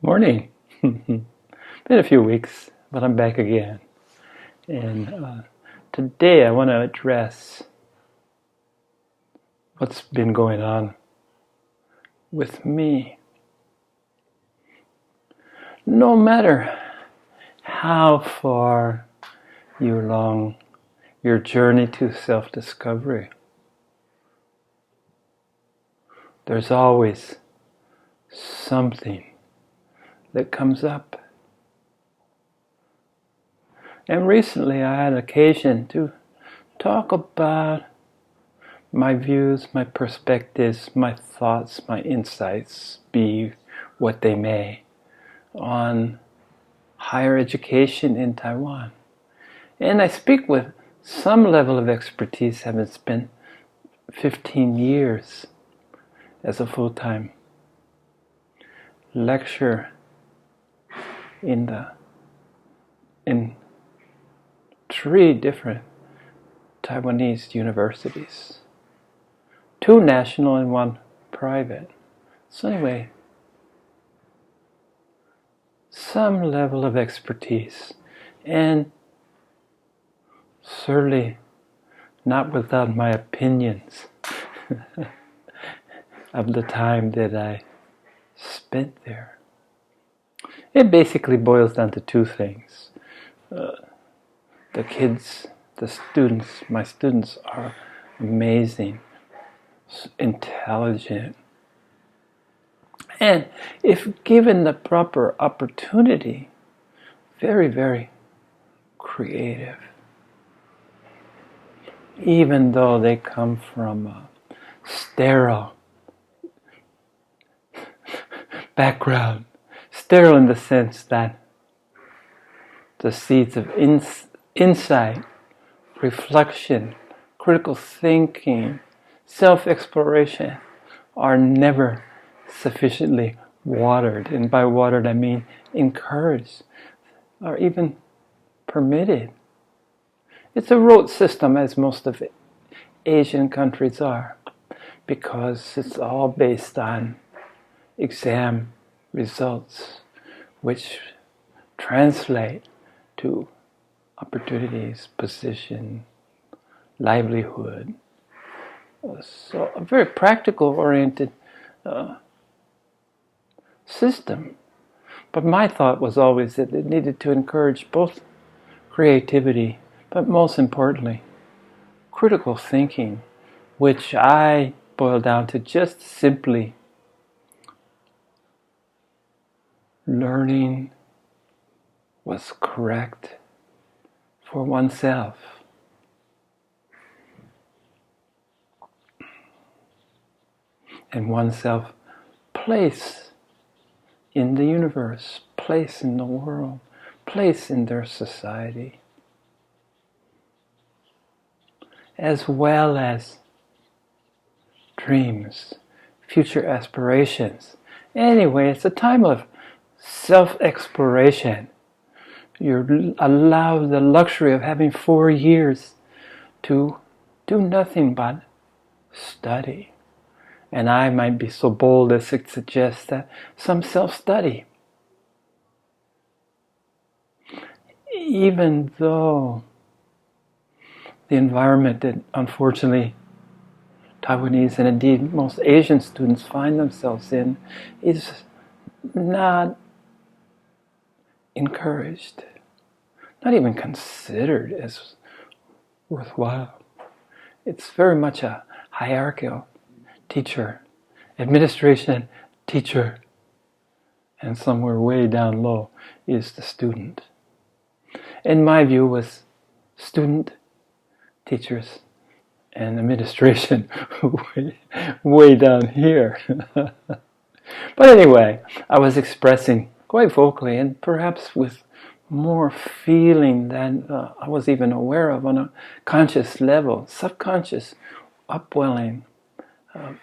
Morning. Been a few weeks, but I'm back again. And today I want to address what's been going on with me. No matter how far you along your journey to self-discovery, there's always something that comes up. And recently I had occasion to talk about my views, my perspectives, my thoughts, my insights, be what they may, on higher education in Taiwan. And I speak with some level of expertise, having spent 15 years as a full-time lecturer in 3 different Taiwanese universities, 2 national and 1 private. So anyway, some level of expertise, and certainly not without my opinions of the time that I spent there. It basically boils down to 2 things. The kids, the students, my students are amazing, intelligent, and if given the proper opportunity, very, very creative. Even though they come from a sterile background, sterile in the sense that the seeds of insight, reflection, critical thinking, self-exploration are never sufficiently watered. And by watered I mean encouraged, or even permitted. It's a rote system, as most of Asian countries are, because it's all based on exam results, which translate to opportunities, position, livelihood. So a very practical-oriented system. But my thought was always that it needed to encourage both creativity, but most importantly, critical thinking, which I boil down to just simply learning what's correct for oneself. And oneself place in the universe, place in the world, place in their society, as well as dreams, future aspirations. Anyway, it's a time of self-exploration. You're allowed the luxury of having 4 years to do nothing but study. And I might be so bold as to suggest that some self-study. Even though the environment that unfortunately Taiwanese and indeed most Asian students find themselves in is not encouraged, not even considered as worthwhile. It's very much a hierarchical teacher, administration, teacher, and somewhere way down low is the student. And my view was student, teachers, and administration way down here. But anyway, I was expressing quite vocally, and perhaps with more feeling than I was even aware of on a conscious level, subconscious upwelling of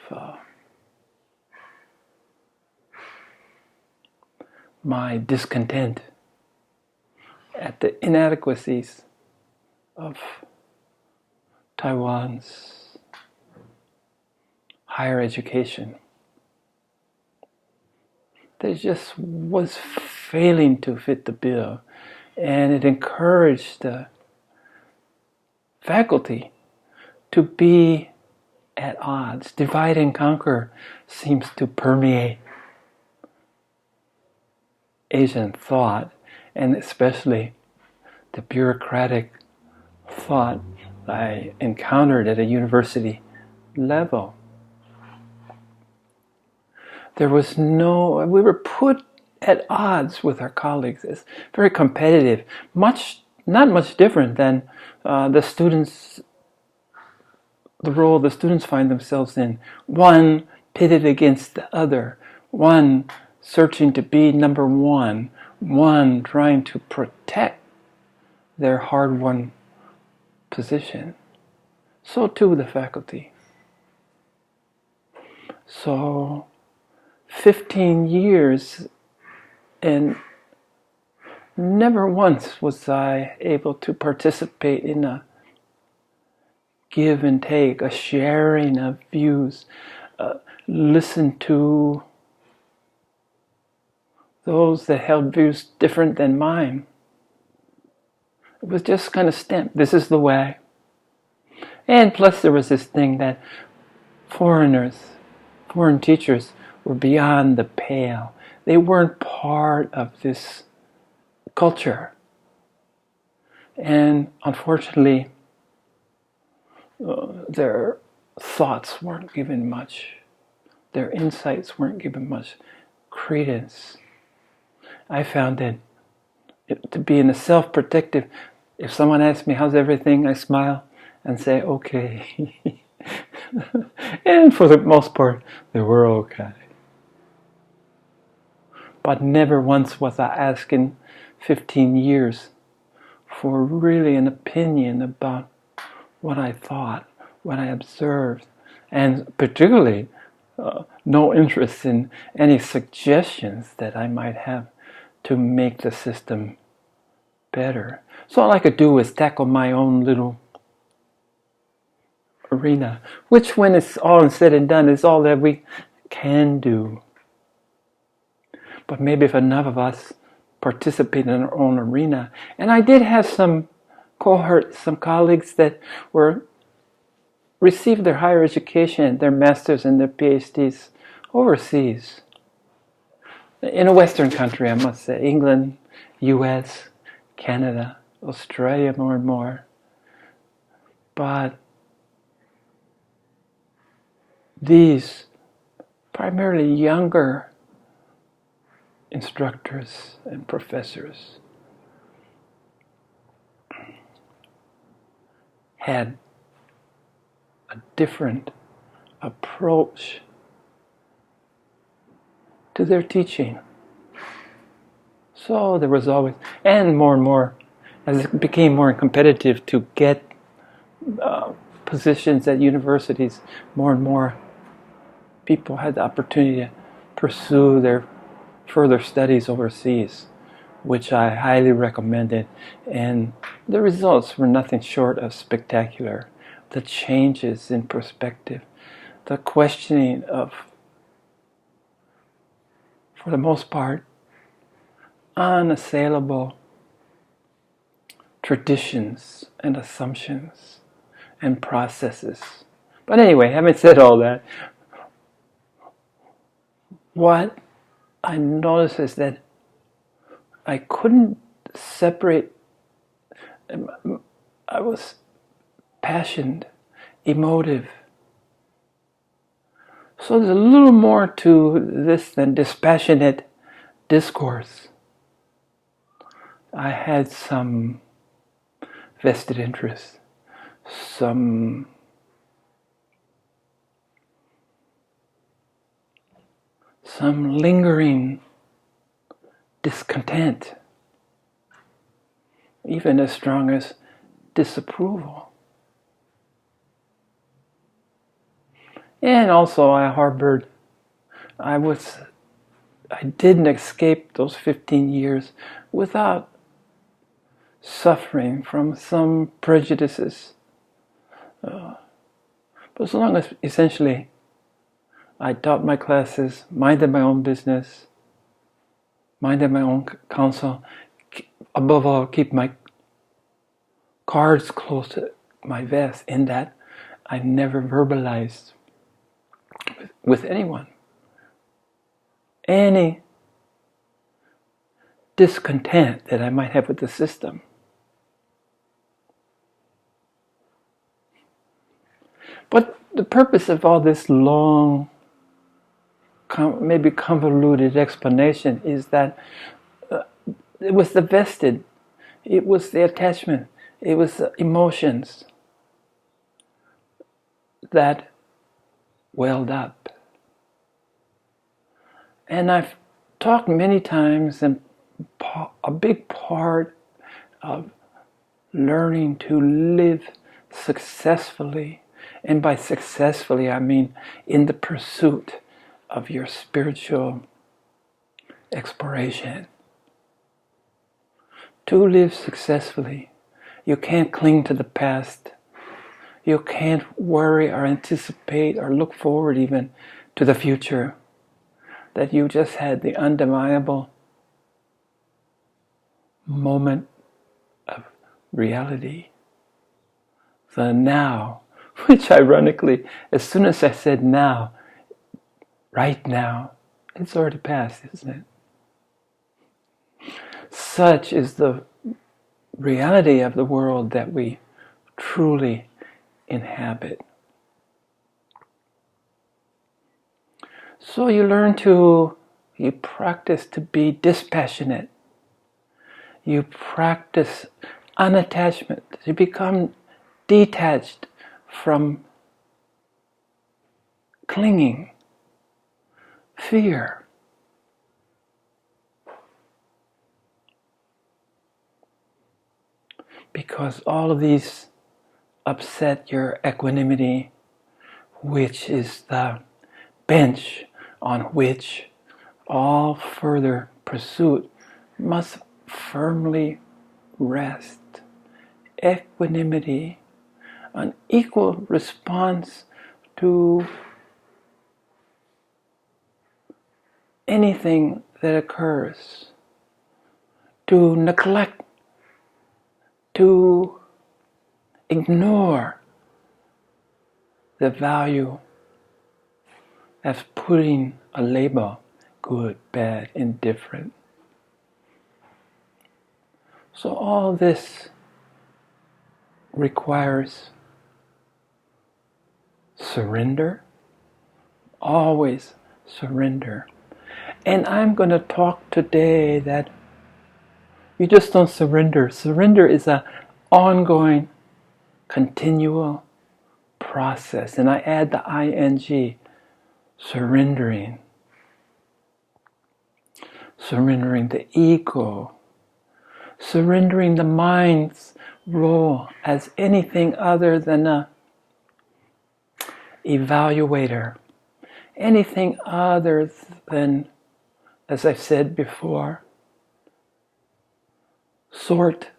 my discontent at the inadequacies of Taiwan's higher education. that just was failing to fit the bill. And it encouraged the faculty to be at odds. Divide and conquer seems to permeate Asian thought, and especially the bureaucratic thought I encountered at a university level. We were put at odds with our colleagues. It's very competitive, not much different than the role the students find themselves in. One pitted against the other, one searching to be number one trying to protect their hard-won position. So too the faculty. So 15 years, and never once was I able to participate in a give and take, a sharing of views, listen to those that held views different than mine. It was just kind of stamped, this is the way. And plus there was this thing that foreign teachers were beyond the pale. They weren't part of this culture. And unfortunately, their thoughts weren't given much, their insights weren't given much credence. I found it to be in a self-protective, if someone asks me, how's everything, I smile and say, okay. And for the most part, they were okay. But never once was I asking 15 years for really an opinion about what I thought, what I observed, and particularly no interest in any suggestions that I might have to make the system better. So all I could do is tackle my own little arena, which when it's all said and done is all that we can do. But maybe if enough of us participate in our own arena, and I did have some cohorts, some colleagues that received their higher education, their masters and their PhDs overseas. In a Western country, I must say, England, US, Canada, Australia more and more. But these primarily younger instructors and professors had a different approach to their teaching. So there was always, and more, as it became more competitive to get positions at universities, more and more people had the opportunity to pursue their further studies overseas, which I highly recommended, and the results were nothing short of spectacular. The changes in perspective, the questioning of, for the most part, unassailable traditions and assumptions and processes. But anyway, having said all that, what I noticed is that I couldn't separate. I was passionate, emotive. So there's a little more to this than dispassionate discourse. I had some vested interest, some lingering discontent, even as strong as disapproval. And also I didn't escape those 15 years without suffering from some prejudices. But as long as essentially I taught my classes, minded my own business, minded my own counsel. Above all, keep my cards close to my vest, in that I never verbalized with anyone any discontent that I might have with the system. But the purpose of all this long, maybe convoluted explanation is that it was the vested, it was the attachment, it was the emotions that welled up. And I've talked many times, and a big part of learning to live successfully, and by successfully I mean in the pursuit of your spiritual exploration. To live successfully, you can't cling to the past. You can't worry or anticipate or look forward even to the future. That you just had the undeniable moment of reality. The now, which ironically, as soon as I said now, right now, it's already past, isn't it? Such is the reality of the world that we truly inhabit. So you practice to be dispassionate. You practice unattachment. You become detached from clinging, fear. Because all of these upset your equanimity, which is the bench on which all further pursuit must firmly rest. Equanimity, an equal response to anything that occurs. To neglect, to ignore the value as putting a label, good, bad, indifferent. So all this requires surrender, always surrender. And I'm going to talk today that you just don't surrender. Surrender is an ongoing, continual process. And I add the ing, surrendering. Surrendering the ego. Surrendering the mind's role as anything other than a evaluator. Anything other than, as I've said before, sort,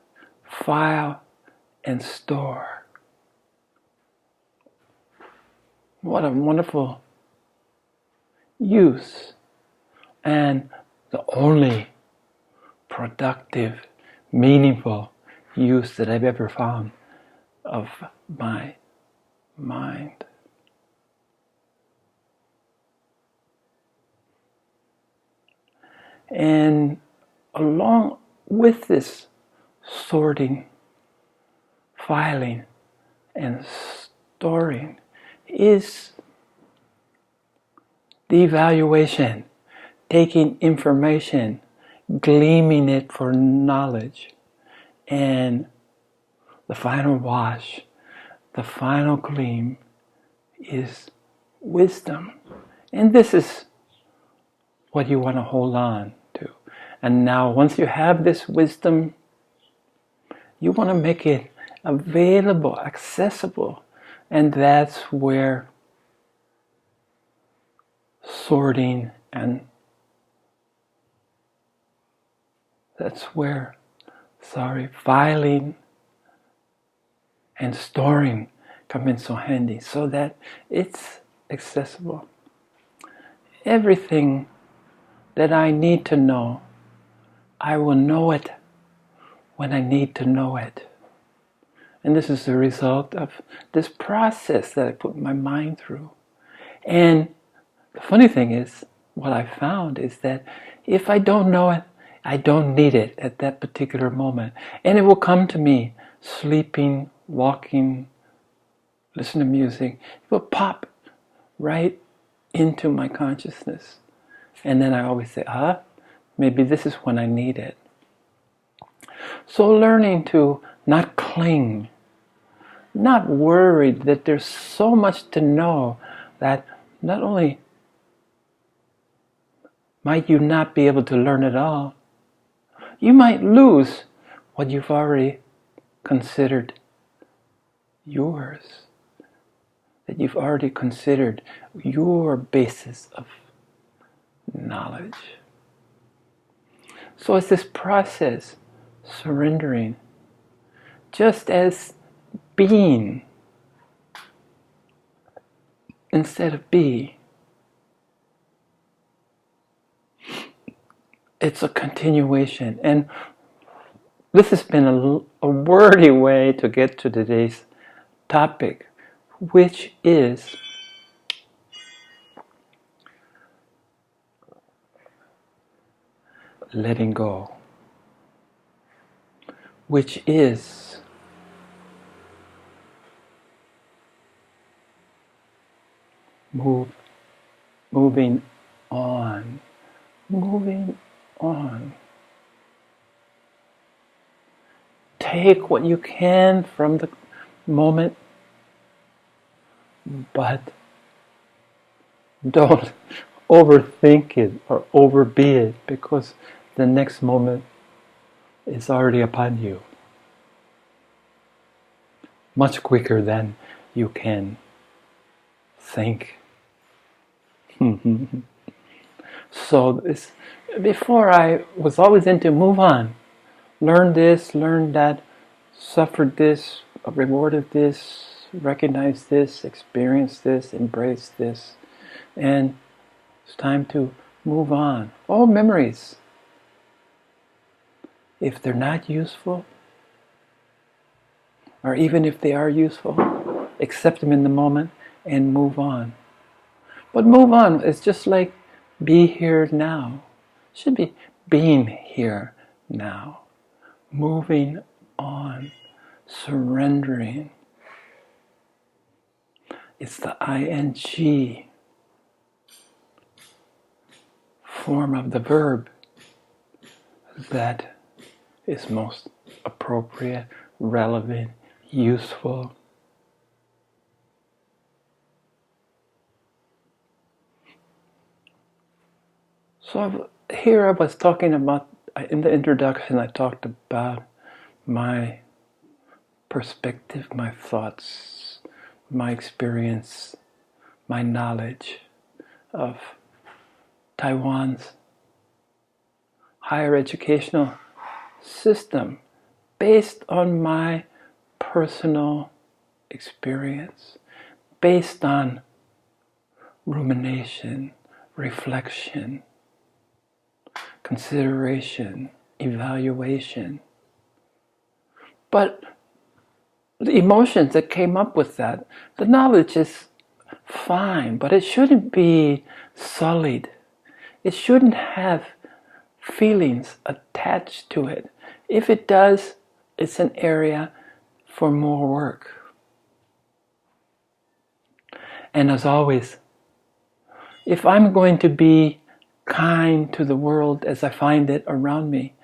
file, and store. What a wonderful use, and the only productive, meaningful use that I've ever found of my mind. And along with this sorting, filing, and storing is the evaluation, taking information, gleaming it for knowledge, and the final wash, the final gleam is wisdom. And this is what you want to hold on to. And now once you have this wisdom, you want to make it available, accessible. And that's where sorting and filing and storing come in so handy, so that it's accessible. Everything that I need to know I will know it when I need to know it. And this is the result of this process that I put my mind through. And the funny thing is, what I found is that if I don't know it, I don't need it at that particular moment. And it will come to me, sleeping, walking, listen to music. It will pop right into my consciousness. And then I always say, maybe this is when I need it. So learning to not cling, not worried that there's so much to know that not only might you not be able to learn it all, you might lose what you've already considered yours, that you've already considered your basis of knowledge. So it's this process, surrendering, just as being instead of be. It's a continuation. And this has been a wordy way to get to today's topic, which is letting go, which is moving on, moving on. Take what you can from the moment, but don't overthink it or overbe it, because the next moment is already upon you much quicker than you can think. So before I was always into move on, learn this, learn that, suffered this, rewarded this, recognize this, experience this, embrace this, and it's time to move on. All memories, if they're not useful, or even if they are useful, accept them in the moment and move on. But move on is just like be here now. It should be being here now. Moving on. Surrendering. It's the ing form of the verb that is most appropriate, relevant, useful. So here I was talking about, in the introduction I talked about my perspective, my thoughts, my experience, my knowledge of Taiwan's higher educational system based on my personal experience, based on rumination, reflection, consideration, evaluation. But the emotions that came up with that, the knowledge is fine, but it shouldn't be sullied. It shouldn't have feelings attached to it. If it does, it's an area for more work. And as always, if I'm going to be kind to the world as I find it around me,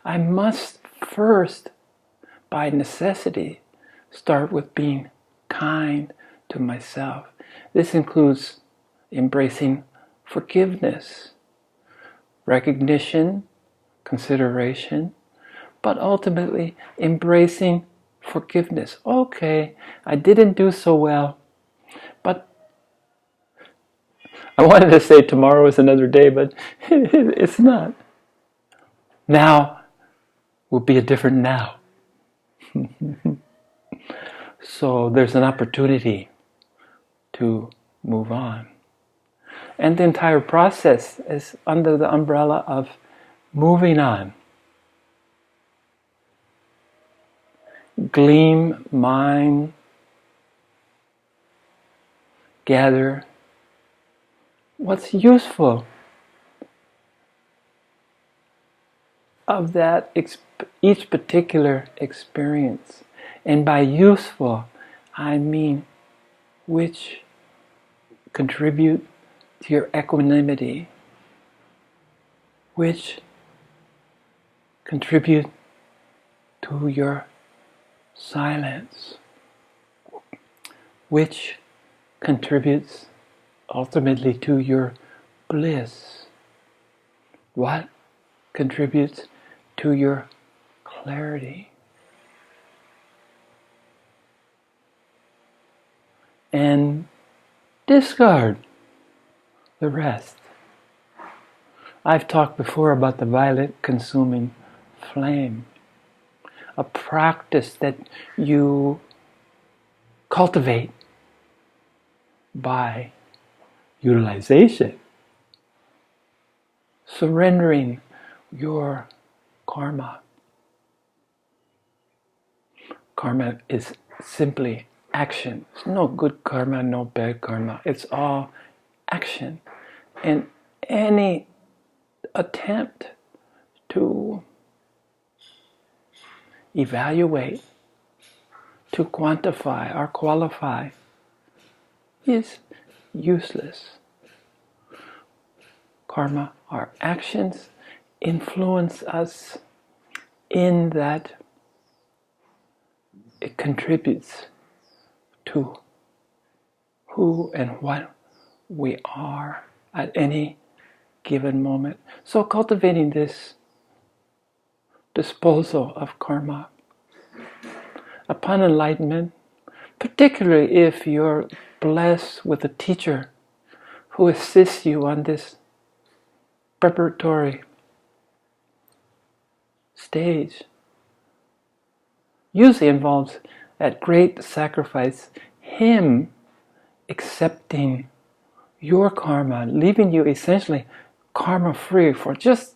I must first, by necessity, start with being kind to myself. This includes embracing forgiveness, recognition, consideration, but ultimately embracing forgiveness. Okay, I didn't do so well, but I wanted to say tomorrow is another day, but it's not. Now will be a different now. So there's an opportunity to move on. And the entire process is under the umbrella of moving on. glean, mine, gather what's useful of that each particular experience. And by useful, I mean which contribute to your equanimity, which contribute to your silence, which contributes ultimately to your bliss, what contributes to your clarity. And discard the rest. I've talked before about the violet consuming flame, a practice that you cultivate by utilization, surrendering your karma. Karma is simply action. There's no good karma, no bad karma. It's all action. And any attempt to evaluate, to quantify or qualify is useless. Karma, our actions, influence us in that it contributes to who and what we are at any given moment. So cultivating this disposal of karma upon enlightenment, particularly if you're blessed with a teacher who assists you on this preparatory stage, usually involves at great sacrifice him accepting your karma, leaving you essentially karma free for just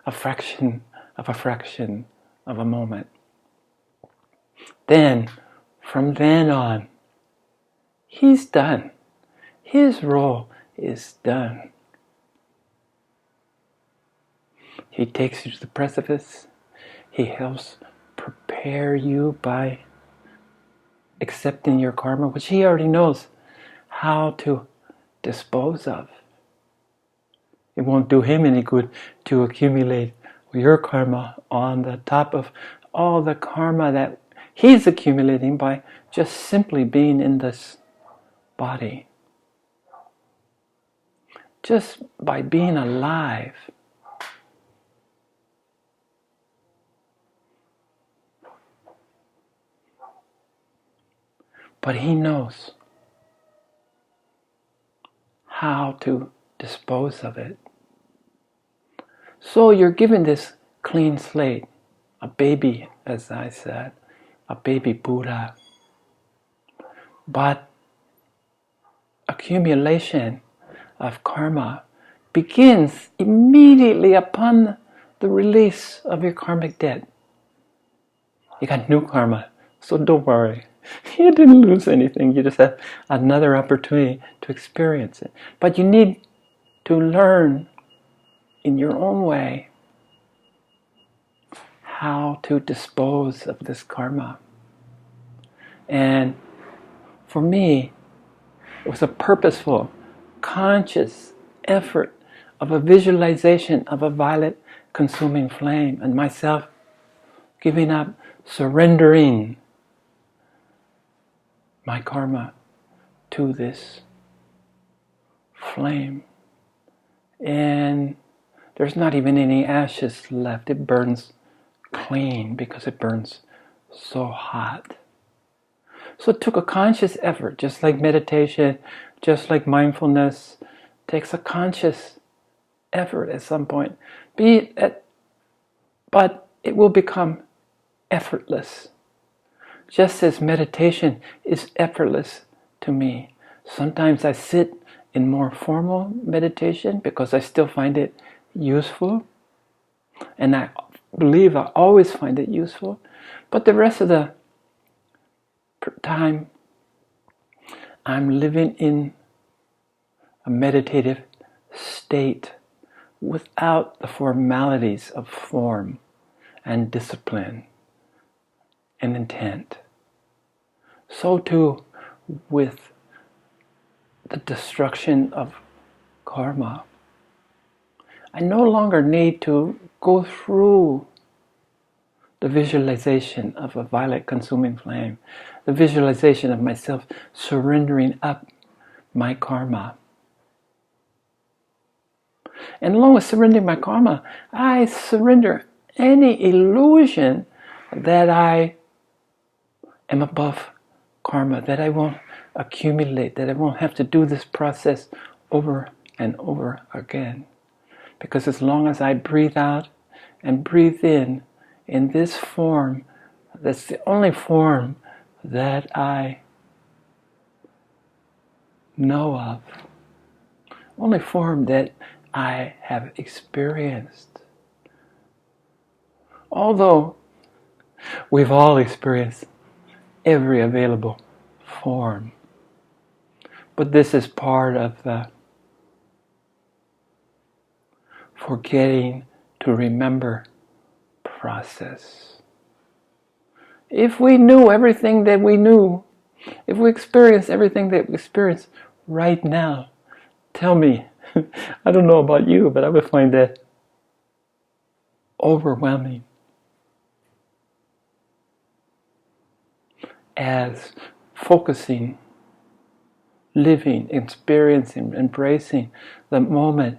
a fraction of a moment. Then, from then on, he's done. His role is done. He takes you to the precipice. He helps prepare you by accepting your karma, which he already knows how to dispose of. It won't do him any good to accumulate your karma on the top of all the karma that he's accumulating by just simply being in this body. Just by being alive. But he knows how to dispose of it. So you're given this clean slate, a baby, as I said, a baby Buddha. But accumulation of karma begins immediately upon the release of your karmic debt. You got new karma, so don't worry. You didn't lose anything, you just have another opportunity to experience it. But you need to learn in your own way how to dispose of this karma. And for me, it was a purposeful, conscious effort of a visualization of a violet consuming flame and myself giving up, surrendering my karma to this flame. And there's not even any ashes left. It burns clean because it burns so hot. So it took a conscious effort, just like meditation, just like mindfulness, takes a conscious effort at some point. But it will become effortless. Just as meditation is effortless to me. Sometimes I sit in more formal meditation because I still find it useful. And I believe I always find it useful, but the rest of the time I'm living in a meditative state without the formalities of form and discipline and intent. So too with the destruction of karma. I no longer need to go through the visualization of a violet consuming flame, the visualization of myself surrendering up my karma. And along with surrendering my karma, I surrender any illusion that I am above karma, that I won't accumulate, that I won't have to do this process over and over again. Because as long as I breathe out and breathe in this form, that's the only form that I know of, only form that I have experienced. Although we've all experienced every available form, but this is part of the forgetting to remember process. If we knew everything that we knew, if we experienced everything that we experience right now, tell me, I don't know about you, but I would find that overwhelming. As focusing, living, experiencing, embracing the moment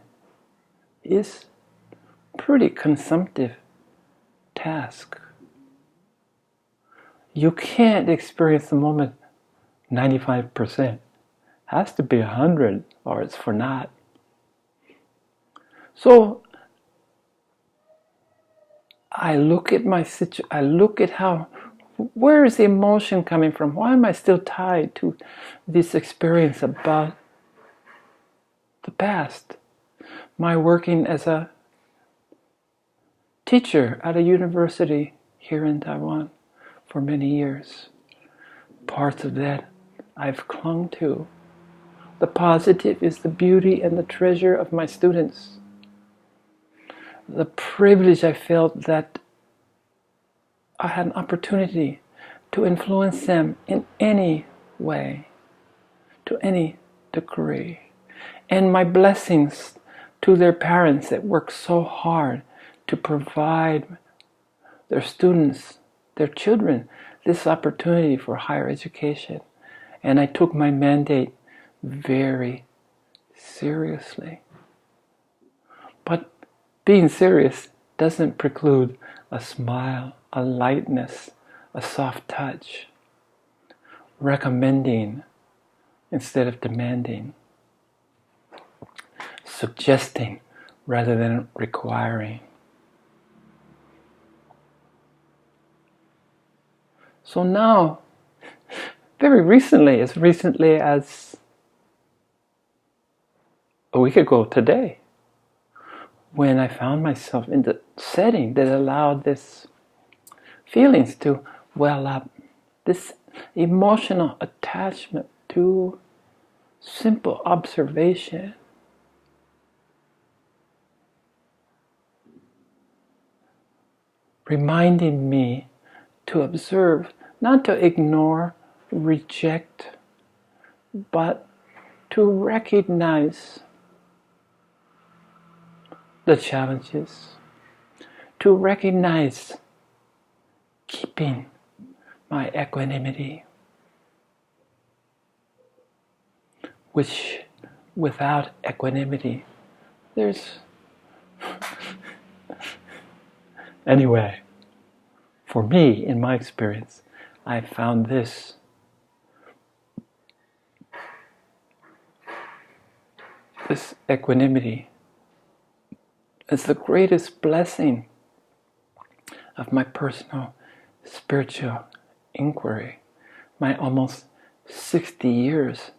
is a pretty consumptive task. You can't experience the moment 95%. It has to be 100 or it's for naught. So I look at my situation, I look at where is the emotion coming from? Why am I still tied to this experience about the past? My working as a teacher at a university here in Taiwan for many years. Parts of that I've clung to. The positive is the beauty and the treasure of my students. The privilege I felt that I had an opportunity to influence them in any way, to any degree. And my blessings to their parents that worked so hard to provide their students, their children, this opportunity for higher education. And I took my mandate very seriously. But being serious doesn't preclude a smile, a lightness, a soft touch, recommending instead of demanding, suggesting rather than requiring. So now, very recently, as recently as a week ago today, when I found myself in the setting that allowed this feelings to well up, this emotional attachment to simple observation, reminding me to observe, not to ignore, reject, but to recognize the challenges, to recognize keeping my equanimity, which without equanimity, there's anyway, for me, in my experience, I found this equanimity as the greatest blessing of my personal spiritual inquiry, my almost 60 years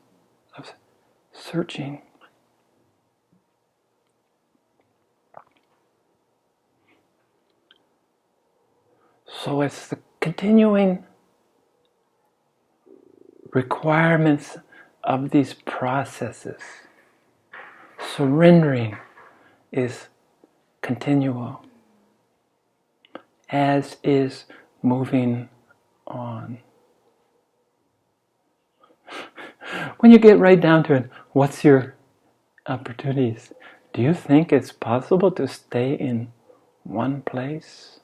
of searching. So it's the continuing requirements of these processes. Surrendering is continual, as is moving on. When you get right down to it, what's your opportunities? Do you think it's possible to stay in one place?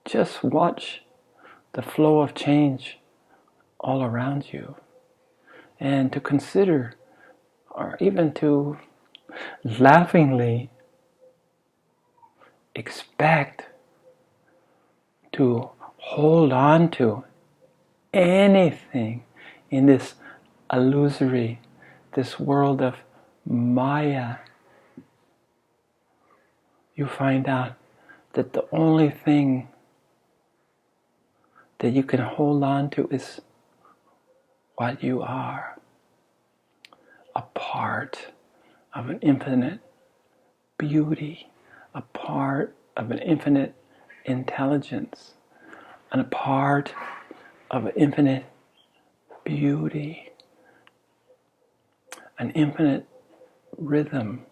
Just watch the flow of change all around you, and to consider, or even to laughingly expect to hold on to anything in this illusory, this world of Maya. You find out that the only thing that you can hold on to is what you are, a part of an infinite beauty, a part of an infinite intelligence, and a part of an infinite beauty, an infinite rhythm,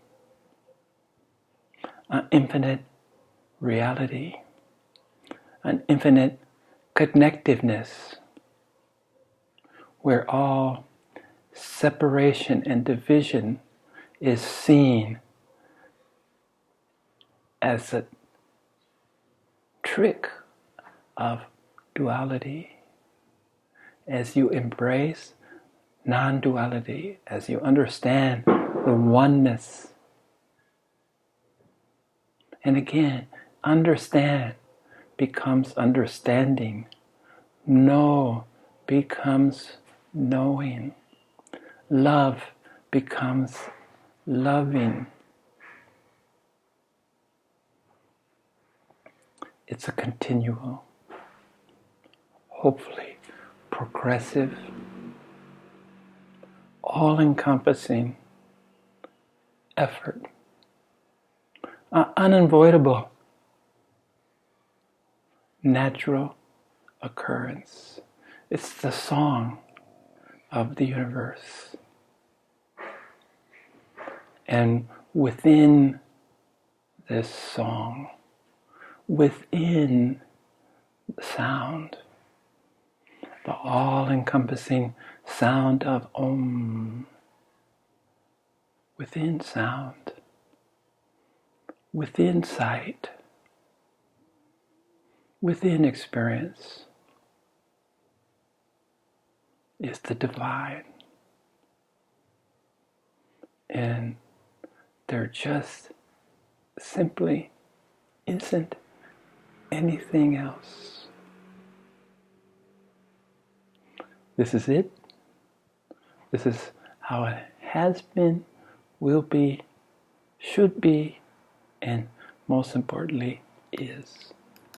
an infinite reality, an infinite connectiveness, where all separation and division is seen as a trick of duality. As you embrace non-duality, as you understand the oneness, and again, understand becomes understanding, know becomes knowing, love becomes loving. It's a continual, hopefully progressive, all-encompassing effort, unavoidable, natural occurrence. It's the song of the universe. And within this song, within sound, the all-encompassing sound of Om, within sound, within sight, within experience, is the divine. And there just simply isn't anything else. This is it. This is how it has been, will be, should be, and most importantly, is.